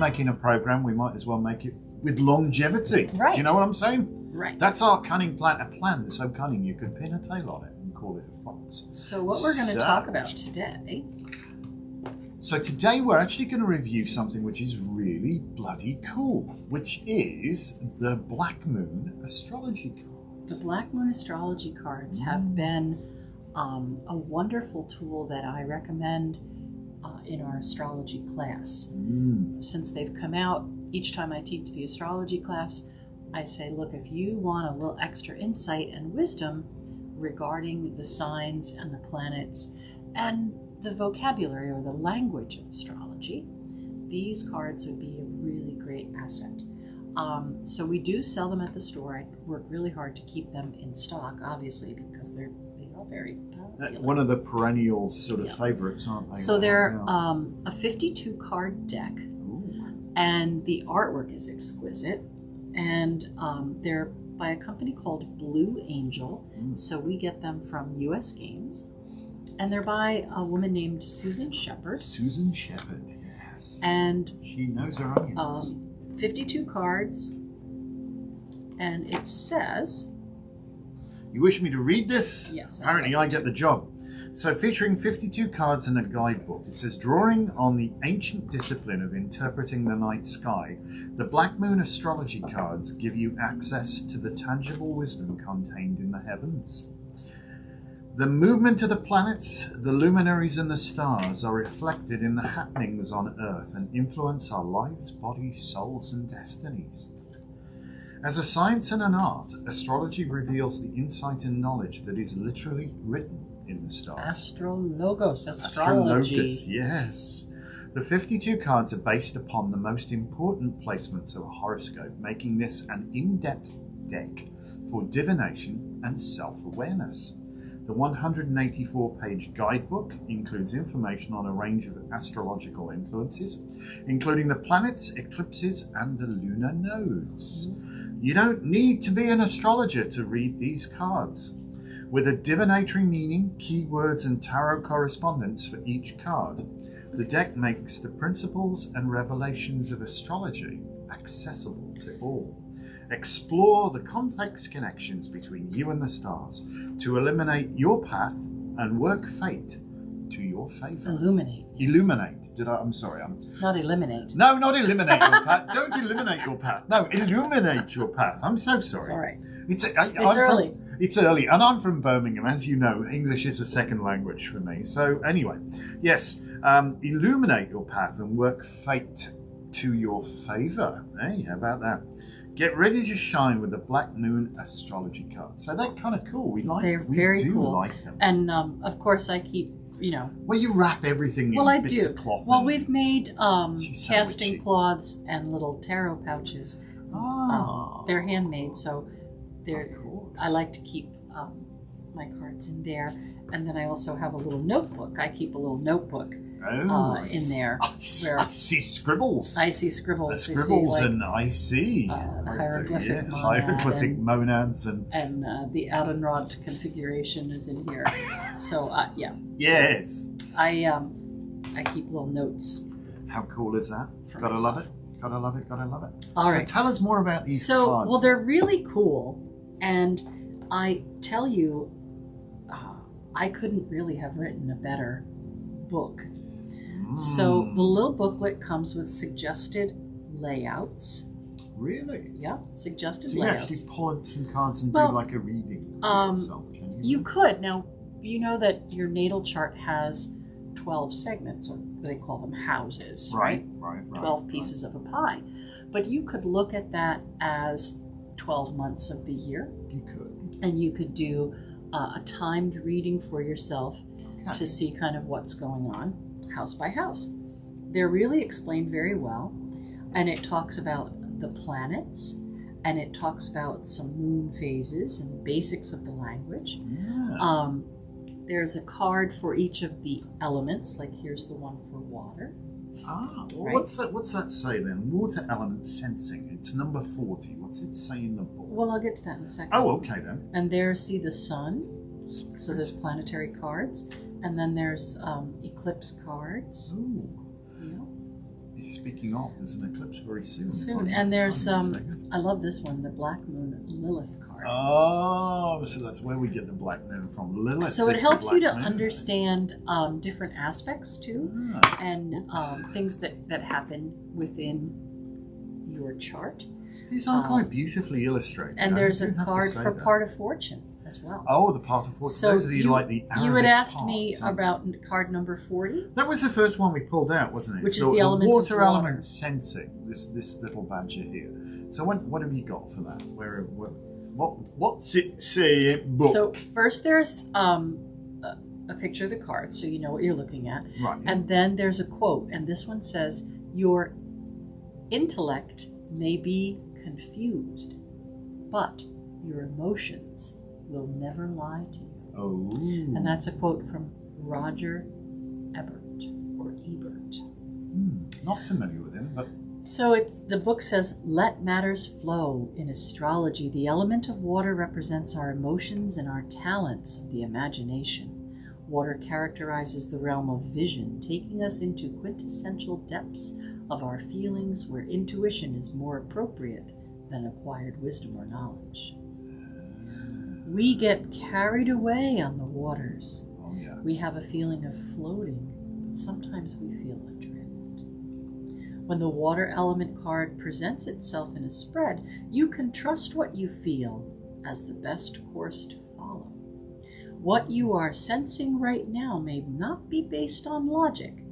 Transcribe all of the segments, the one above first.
making a program, we might as well make it with longevity. Right. Do you know what I'm saying? Right. That's our cunning plan. A plan so cunning you could pin a tail on it and call it a fox. So what we're going to talk about today. So today we're actually going to review something which is really bloody cool, which is the Black Moon Astrology Cards. The Black Moon Astrology Cards have been a wonderful tool that I recommend in our astrology class. Since they've come out, each time I teach the astrology class, I say, look, if you want a little extra insight and wisdom regarding the signs and the planets and the vocabulary or the language of astrology, these cards would be a really great asset. So we do sell them at the store. I work really hard to keep them in stock, obviously, because they are very popular. One of the perennial sort of favorites, aren't they? So they're a 52 card deck. Ooh. And the artwork is exquisite. And they're by a company called Blue Angel. So we get them from US Games. And they're by a woman named Susan Sheppard. Susan Sheppard, yes. And she knows her onions. 52 cards. And it says... You wish me to read this? Yes. Apparently I get the job. So featuring 52 cards and a guidebook, it says, drawing on the ancient discipline of interpreting the night sky, the Black Moon Astrology Cards give you access to the tangible wisdom contained in the heavens. The movement of the planets, the luminaries and the stars are reflected in the happenings on Earth and influence our lives, bodies, souls and destinies. As a science and an art, astrology reveals the insight and knowledge that is literally written in the stars. Astrologos, astrology. Astrologos, yes. The 52 cards are based upon the most important placements of a horoscope, making this an in-depth deck for divination and self-awareness. The 184-page guidebook includes information on a range of astrological influences, including the planets, eclipses, and the lunar nodes. You don't need to be an astrologer to read these cards. With a divinatory meaning, keywords, and tarot correspondence for each card, the deck makes the principles and revelations of astrology accessible to all. Explore the complex connections between you and the stars to eliminate your path and work fate to your favor. Illuminate. Yes. Illuminate. I'm sorry. Not eliminate. No, not eliminate your path. Don't eliminate your path. No, illuminate your path. I'm so sorry. It's all right. It's early. It's early, and I'm from Birmingham. As you know, English is a second language for me. So anyway, yes, illuminate your path and work fate to your favor. Hey, how about that? Get ready to shine with the Black Moon Astrology Cards. So they're kind of cool. We very do cool. like them. And of course, I keep, Well, you wrap everything in bits of cloth. Well, we've made casting cloths and little tarot pouches. They're handmade, so I like to keep my cards in there. And then I also have a little notebook. I keep a little notebook in there. I see scribbles. I see scribbles. Scribbles, and I see hieroglyphic monads and the Aldenrod configuration is in here. So yeah. Yes. So I keep little notes. How cool is that? Gotta love it. Gotta love it. Gotta love it. All right. So tell us more about these cards. Well, they're really cool, and I tell you, I couldn't really have written a better book. So the little booklet comes with suggested layouts. Really? Yeah, suggested so layouts. So you actually pull out some cards and do like a reading yourself, can you? You could. Now, you know that your natal chart has 12 segments, or they call them houses, right? 12 pieces of a pie. But you could look at that as 12 months of the year. You could. And you could do a timed reading for yourself to see kind of what's going on, house by house. They're really explained very well, and it talks about the planets, and it talks about some moon phases and basics of the language. Yeah. There's a card for each of the elements, like here's the one for water. Well, what's that say then? Water element sensing. It's number 40. What's it say in the book? Well, I'll get to that in a second. Oh, okay then. And there, see the sun. So there's planetary cards. And then there's eclipse cards. Ooh. Yeah. speaking of, there's an eclipse very soon. And there's I love this one, the Black Moon Lilith card. Oh, so that's where we get the Black Moon from. Lilith. So it helps you to understand different aspects too, and things that happen within your chart. These are quite beautifully illustrated. And there's a card for part of fortune as well. Oh, the part of fortune. So those are the Arabic you had asked parts, me about card number 40. That was the first one we pulled out, wasn't it? Which is the element of water water. element sensing. This little badger here. So what have you got for that? What's it say in book? So first there's a picture of the card, so you know what you're looking at. Right. And then there's a quote, and this one says, "Your intellect may be confused, but your emotions will never lie to you." Oh. And that's a quote from Roger Ebert, or Ebert. Not familiar with him, but... So the book says, "Let matters flow. In astrology, the element of water represents our emotions and our talents of the imagination. Water characterizes the realm of vision, taking us into quintessential depths of our feelings where intuition is more appropriate than acquired wisdom or knowledge. We get carried away on the waters. Oh, yeah. We have a feeling of floating, but sometimes we feel adrift. When the water element card presents itself in a spread, you can trust what you feel as the best course to follow. What you are sensing right now may not be based on logic,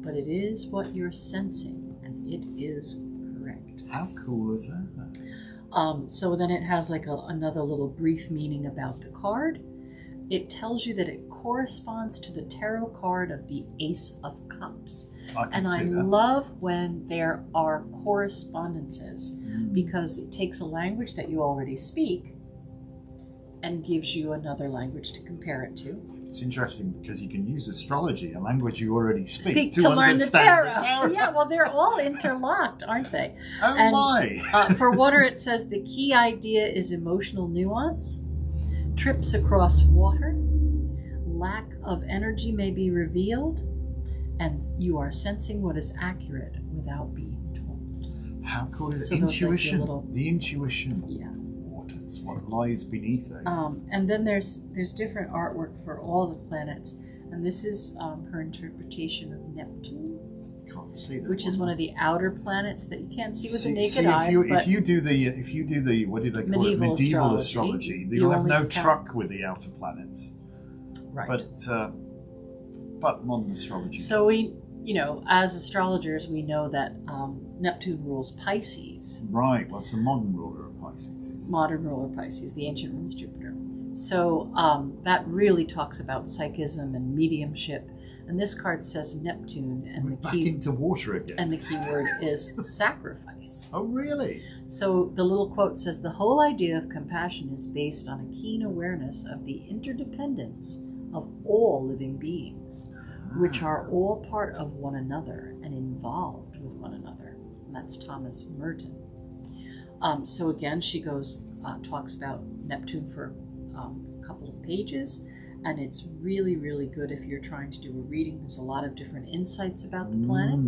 but it is what you're sensing, and it is correct." How cool is that? So then it has like another little brief meaning about the card. It tells you that it corresponds to the tarot card of the Ace of Cups. I love when there are correspondences, because it takes a language that you already speak and gives you another language to compare it to. It's interesting because you can use astrology, a language you already speak, to learn the tarot. the tarot. Yeah, well, they're all interlocked, aren't they? Oh, and, my. For water, it says the key idea is emotional nuance, trips across water, lack of energy may be revealed, and you are sensing what is accurate without being told. How cool is So it? those are Intuition. like your The intuition. Yeah. Waters. What lies beneath it. And then there's different artwork for all the planets, and this is her interpretation of Neptune, Can't see that. which is one of the outer planets that you can't see with the naked see, eye. if you do the what do they call it? Medieval astrology. You'll have no truck with the outer planets. Right. But modern astrology. So we, as astrologers, we know that Neptune rules Pisces. Right. What's the modern ruler of Pisces? Modern ruler Pisces. The ancient rules Jupiter. So that really talks about psychism and mediumship. And this card says Neptune, and We're back into water again. And the key word is sacrifice. Oh, really? So the little quote says, "The whole idea of compassion is based on a keen awareness of the interdependence of all living beings, which are all part of one another and involved with one another." And that's Thomas Merton. So again, she talks about Neptune for a couple of pages, and it's really, really good if you're trying to do a reading. There's a lot of different insights about the planet.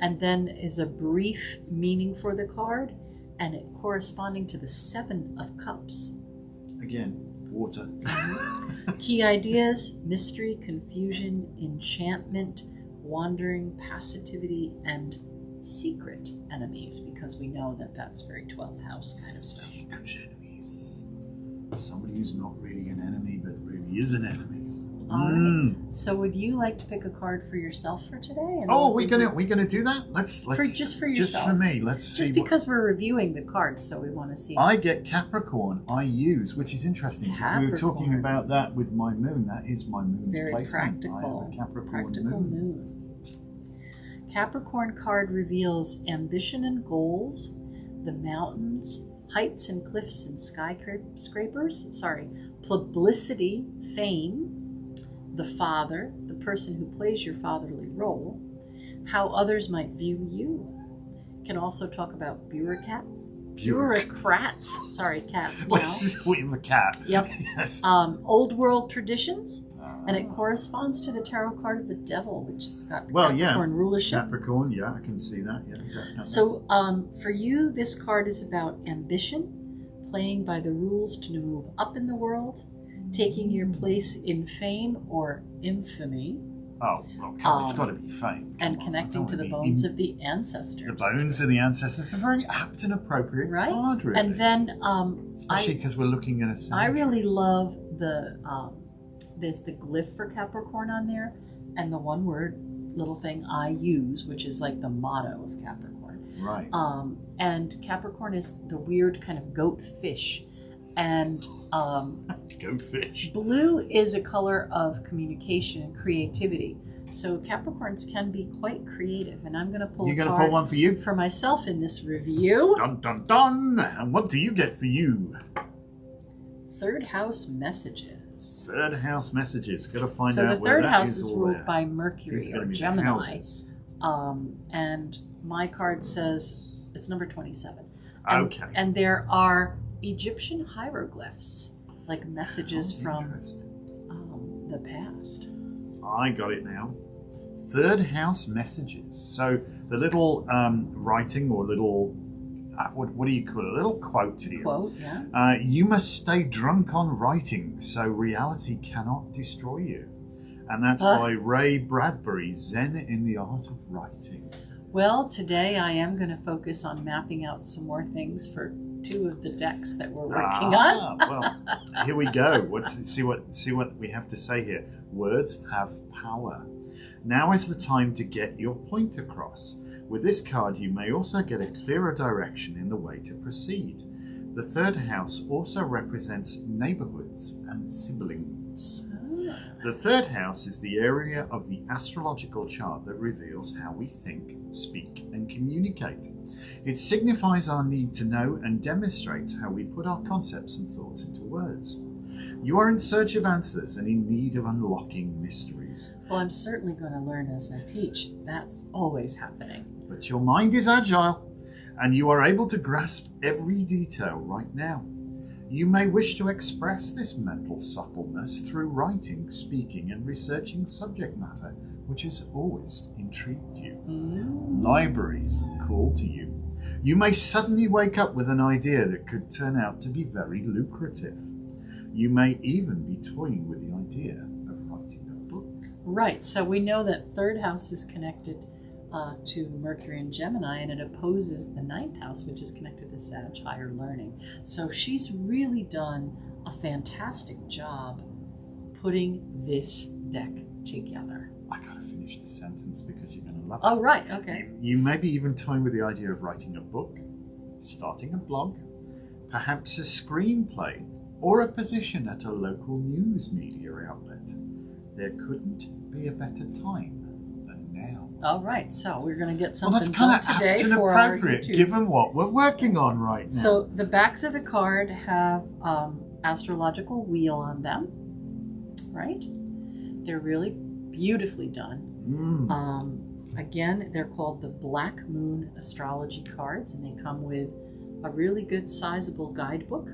And then is a brief meaning for the card, and it corresponding to the 7 of Cups. Again, water. Key ideas: mystery, confusion, enchantment, wandering, passivity, and secret enemies, because we know that that's very 12th house kind of stuff. Secret enemies. Somebody who's not really an enemy, but really is an enemy. All right. So would you like to pick a card for yourself for today? And we're gonna do that? Let's just for yourself. Just for me. Let's see. Just because we're reviewing the cards, so we want to see. I get Capricorn. I use, which is interesting because we were talking about that with my moon. That is my moon's very placement. practical. I have a Capricorn practical moon. Capricorn card reveals ambition and goals, the mountains, heights and cliffs and skyscrapers. Publicity, fame. The father, the person who plays your fatherly role, how others might view you. Can also talk about bureaucrats. Sorry, cats. We have a cat. Yep. Yes. Old world traditions, And it corresponds to the tarot card of the devil, which has got the Well, Capricorn rulership. Capricorn, yeah, I can see that. Yeah, definitely. So for you, this card is about ambition, playing by the rules to move up in the world, taking your place in fame or infamy. Oh, well, it's got to be fame. And connecting to the bones of the ancestors. The bones of the ancestors are very apt and appropriate card, really. And then, especially because we're looking at a cemetery. I really love the there's the glyph for Capricorn on there, and the one word little thing I use, which is like the motto of Capricorn. Right. And Capricorn is the weird kind of goat fish, and goat fish. Blue is a color of communication and creativity. So Capricorns can be quite creative, and I'm going to pull. You're going to pull one for you? For myself in this review. Dun dun dun! And what do you get for you? Third house messages. Third house messages. Got to find out where that is. So the third house is ruled by Mercury or Gemini. And my card says it's number 27. Okay. And there are Egyptian hieroglyphs, like messages from the past. I got it now. Third house messages. So the little writing or little, what do you call it? A little quote here. Quote, yeah. You must stay drunk on writing, so reality cannot destroy you. And that's by Ray Bradbury, Zen in the Art of Writing. Well, today I am going to focus on mapping out some more things for 2 of the decks that we're working on. Well, here we go. See what we have to say here. Words have power. Now is the time to get your point across. With this card, you may also get a clearer direction in the way to proceed. The third house also represents neighborhoods and siblings. The third house is the area of the astrological chart that reveals how we think, speak, and communicate. It signifies our need to know and demonstrates how we put our concepts and thoughts into words. You are in search of answers and in need of unlocking mysteries. Well, I'm certainly going to learn as I teach. That's always happening. But your mind is agile, and you are able to grasp every detail right now. You may wish to express this mental suppleness through writing, speaking, and researching subject matter, which has always intrigued you. Libraries call to you. You may suddenly wake up with an idea that could turn out to be very lucrative. You may even be toying with the idea of writing a book. Right, so we know that third house is connected to Mercury and Gemini, and it opposes the ninth house, which is connected to Sag, higher learning. So she's really done a fantastic job putting this deck together. I gotta finish the sentence because you're gonna love it. Oh, right, okay. You may be even toying with the idea of writing a book, starting a blog, perhaps a screenplay, or a position at a local news media outlet. There couldn't be a better time than now. All right, so we're going to get something that's kind of today apt and for appropriate, our YouTube. given what we're working on right now. So the backs of the card have astrological wheel on them, right? They're really beautifully done. Again, they're called the Black Moon Astrology Cards, and they come with a really good sizable guidebook.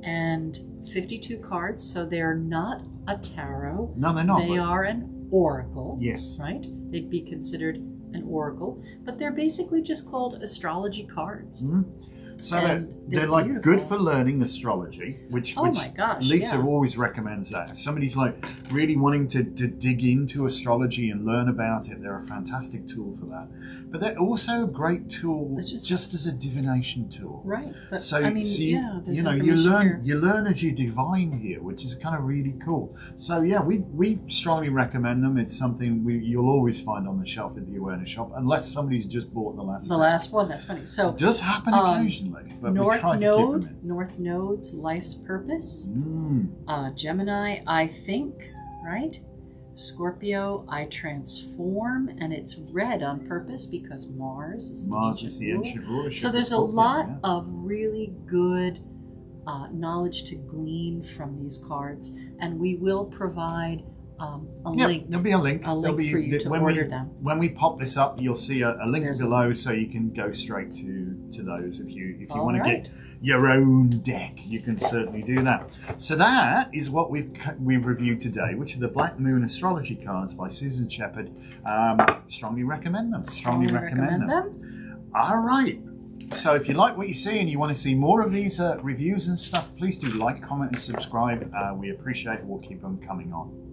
And 52 cards, so they're not a tarot. No, they're not. They are an oracle. Yes. Right? They'd be considered an oracle, but they're basically just called astrology cards. So they're like beautiful. Good for learning astrology, which my gosh, Lisa always recommends that. If somebody's like really wanting to dig into astrology and learn about it, they're a fantastic tool for that. But they're also a great tool just as a divination tool. Right. But so, I mean, you learn as you divine here, which is kind of really cool. So yeah, we strongly recommend them. It's something you'll always find on the shelf at the awareness shop, unless somebody's just bought the last one. That's funny. So it does happen occasionally. But North Node's life's purpose. Gemini, I think, right? Scorpio, I transform, and it's red on purpose because Mars is the ancient ruler. So there's a lot of really good knowledge to glean from these cards, and we will provide a link. There'll be a link. For you to order them. When we pop this up, you'll see a link below, so you can go straight to to those if you All want to right. get your own deck. You can certainly do that. So that is what we've reviewed today, which are the Black Moon Astrology Cards by Susan Sheppard. Strongly recommend them. Strongly recommend them. All right. So if you like what you see and you want to see more of these reviews and stuff, please do like, comment, and subscribe. We appreciate it. We'll keep them coming on.